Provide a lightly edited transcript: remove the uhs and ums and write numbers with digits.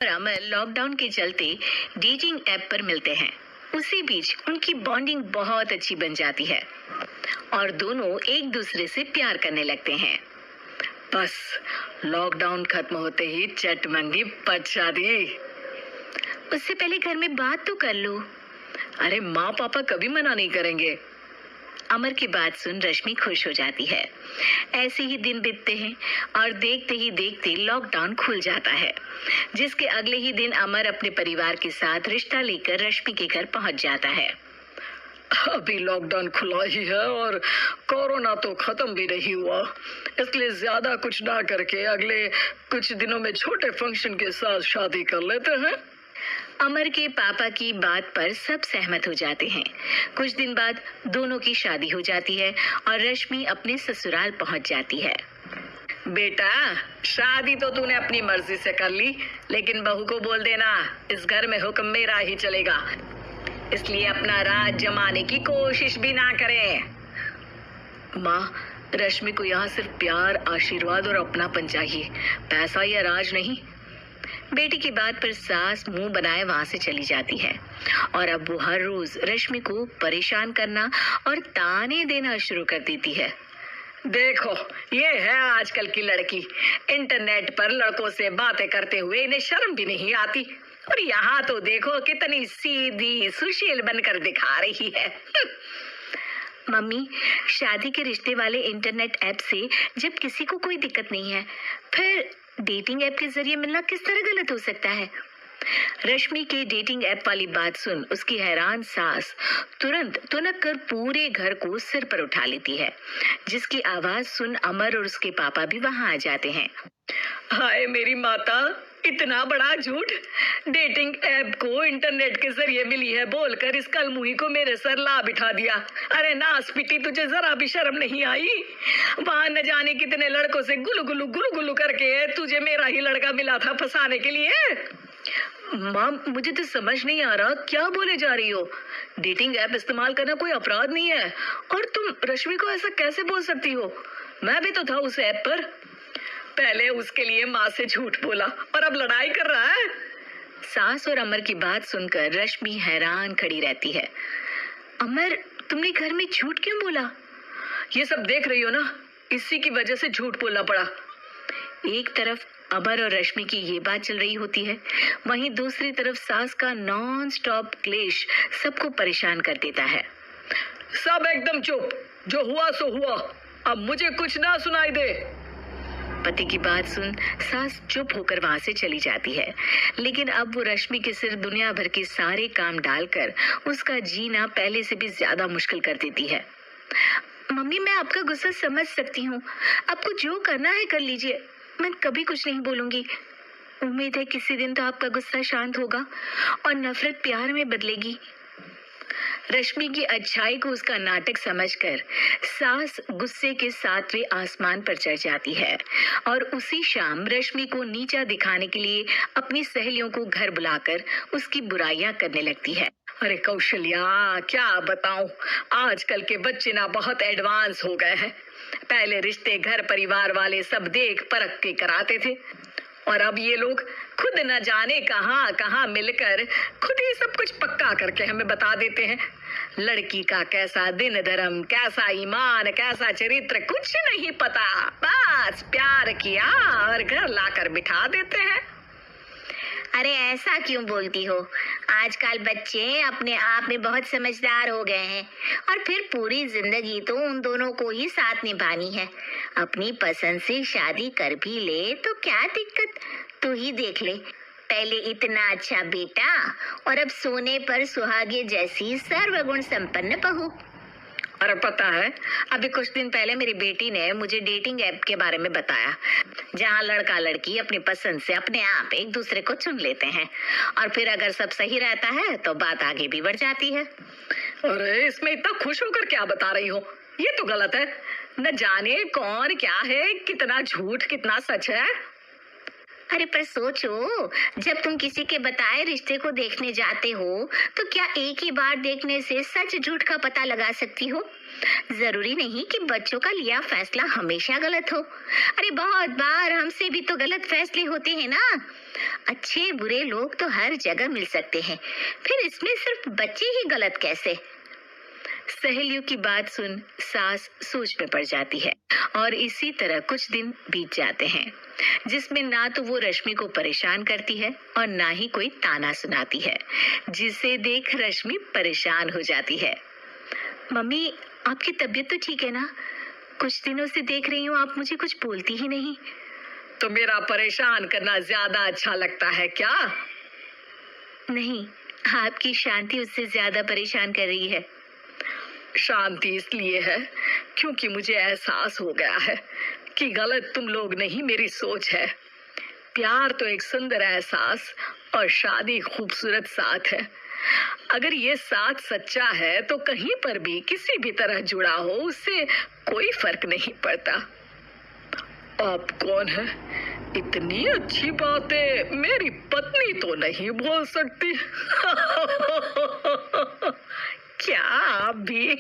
और अमर लॉकडाउन के चलते डेटिंग ऐप पर मिलते हैं। उसी बीच उनकी बॉन्डिंग बहुत अच्छी बन जाती है और दोनों एक दूसरे से प्यार करने लगते हैं। बस लॉकडाउन खत्म होते ही चट मंगी पट शादी। उससे पहले घर में बात तो कर लो। अरे माँ पापा कभी मना नहीं करेंगे। अमर की बात सुन रश्मि खुश हो जाती है। ऐसे ही दिन बीतते हैं और देखते ही देखते लॉकडाउन खुल जाता है, जिसके अगले ही दिन अमर अपने परिवार के साथ रिश्ता लेकर रश्मि के घर पहुंच जाता है। अभी लॉकडाउन खुला ही है और कोरोना तो खत्म भी नहीं हुआ, इसलिए ज्यादा कुछ ना करके अगले कुछ दिनों में छोटे फंक्शन के साथ शादी कर लेते हैं। अमर के पापा की बात पर सब सहमत हो जाते हैं। कुछ दिन बाद दोनों की शादी हो जाती है और रश्मि अपने ससुराल पहुंच जाती है। बेटा, शादी तो तूने अपनी मर्जी से कर ली, लेकिन बहू को बोल देना इस घर में हुक्म मेरा ही चलेगा, इसलिए अपना राज जमाने की कोशिश भी ना करें। माँ, रश्मि को यहाँ सिर्फ प्यार, आशीर्वाद और अपनापन चाहिए, पैसा या राज नहीं। बेटी की बात पर सास मुंह बनाए वहां से चली जाती है और अब वो हर रोज रश्मि को परेशान करना और ताने देना शुरू कर देती है। देखो, ये है आजकल की लड़की, इंटरनेट पर लड़कों से बातें करते हुए इन्हें शर्म भी नहीं आती, और यहाँ तो देखो कितनी सीधी सुशील बनकर दिखा रही है। मम्मी, शादी के रिश्ते वाले इंटरनेट ऐप से जब किसी को कोई दिक्कत नहीं है, फिर डेटिंग ऐप के जरिए मिलना किस तरह गलत हो सकता है? रश्मि के डेटिंग ऐप वाली बात सुन उसकी हैरान सास तुरंत तुनक कर पूरे घर को सिर पर उठा लेती है, जिसकी आवाज सुन अमर और उसके पापा भी वहां आ जाते हैं। हाय मेरी माता, इतना बड़ा झूठ! डेटिंग ऐप को इंटरनेट के जरिए मिली है बोलकर इस कलमुही को मेरे सर ला बिठा दिया। अरे नासपिटी, तुझे जरा भी शर्म नहीं आई? वहां न जाने कितने लड़कों से गुलू गुलू करके तुझे मेरा ही लड़का मिला था फंसाने के लिए। माँ, मुझे तो समझ नहीं आ रहा क्या बोले जा रही हो। डेटिंग ऐप इस्तेमाल करना कोई अपराध नहीं है, और तुम रश्मि को ऐसा कैसे बोल सकती हो? मैं भी तो था उस ऐप पर। पहले उसके लिए माँ से झूठ बोला और अब लड़ाई कर रहा है। सास और अमर की बात सुनकर रश्मि हैरान खड़ी रहती है। अमर, तुमने घर में झूठ क्यों बोला? ये सब देख रही हो ना, इसी की वजह से झूठ बोलना पड़ा। एक तरफ अमर और रश्मि की ये बात चल रही होती है, वहीं दूसरी तरफ सास का नॉन स्टॉप क्लेश सबको परेशान कर देता है। सब एकदम चुप, जो हुआ सो हुआ, अब मुझे कुछ ना सुनाई दे। पति की बात सुन सास चुप होकर वहां से चली जाती है, लेकिन अब वो रश्मि के सिर दुनिया भर के सारे काम डालकर उसका जीना पहले से भी ज्यादा मुश्किल कर देती है। मम्मी, मैं आपका गुस्सा समझ सकती हूँ, आपको जो करना है कर लीजिए, मैं कभी कुछ नहीं बोलूंगी। उम्मीद है किसी दिन तो आपका गुस्सा शांत होगा और नफरत प्यार में बदलेगी। रश्मि की अच्छाई को उसका नाटक समझकर सास गुस्से के 7वें आसमान पर चढ़ जाती है और उसी शाम रश्मि को नीचा दिखाने के लिए अपनी सहेलियों को घर बुलाकर उसकी बुराइयां करने लगती है। अरे कौशल्या, क्या बताऊं, आजकल के बच्चे ना बहुत एडवांस हो गए हैं। पहले रिश्ते घर परिवार वाले सब देख परख के कराते थे, और अब ये लोग खुद न जाने कहां कहां मिलकर खुद ही सब कुछ पक्का करके हमें बता देते हैं। लड़की का कैसा दिन धर्म, कैसा ईमान, कैसा चरित्र कुछ नहीं पता, बस प्यार किया और घर लाकर बिठा देते हैं। अरे ऐसा क्यों बोलती हो? आजकल बच्चे अपने आप में बहुत समझदार हो गए हैं, और फिर पूरी जिंदगी तो उन दोनों को ही साथ निभानी है। अपनी पसंद से शादी कर भी ले तो क्या दिक्कत, तू ही देख ले, पहले इतना अच्छा बेटा और अब सोने पर सुहागे जैसी सर्वगुण संपन्न बहू। अरे पता है, अभी कुछ दिन पहले मेरी बेटी ने मुझे डेटिंग ऐप के बारे में बताया, जहाँ लड़का लड़की अपनी पसंद से अपने आप एक दूसरे को चुन लेते हैं, और फिर अगर सब सही रहता है तो बात आगे भी बढ़ जाती है। अरे इसमें इतना खुश होकर क्या बता रही हो? ये तो गलत है। न जाने कौन क्या है, कितना झूठ कितना सच है। अरे पर सोचो, जब तुम किसी के बताए रिश्ते को देखने जाते हो, तो क्या एक ही बार देखने से सच झूठ का पता लगा सकती हो? जरूरी नहीं कि बच्चों का लिया फैसला हमेशा गलत हो। अरे बहुत बार हमसे भी तो गलत फैसले होते हैं ना। अच्छे बुरे लोग तो हर जगह मिल सकते हैं, फिर इसमें सिर्फ बच्चे ही गलत कैसे? सहेलियों की बात सुन सास सोच में पड़ जाती है और इसी तरह कुछ दिन बीत जाते हैं जिसमें ना तो वो रश्मि को परेशान करती है और ना ही कोई ताना सुनाती है, जिसे देख रश्मि परेशान हो जाती है। मम्मी, आपकी तबीयत तो ठीक है ना? कुछ दिनों से देख रही हूँ आप मुझे कुछ बोलती ही नहीं। तो मेरा परेशान करना ज्यादा अच्छा लगता है क्या? नहीं, आपकी शांति उससे ज्यादा परेशान कर रही है। शांति इसलिए है क्योंकि मुझे एहसास हो गया है कि गलत तुम लोग नहीं, मेरी सोच है। प्यार तो एक सुंदर एहसास और शादी खूबसूरत साथ है। अगर ये साथ सच्चा है तो कहीं पर भी किसी भी तरह जुड़ा हो उससे कोई फर्क नहीं पड़ता। आप कौन है? इतनी अच्छी बातें मेरी पत्नी तो नहीं बोल सकती। क्या आप भी?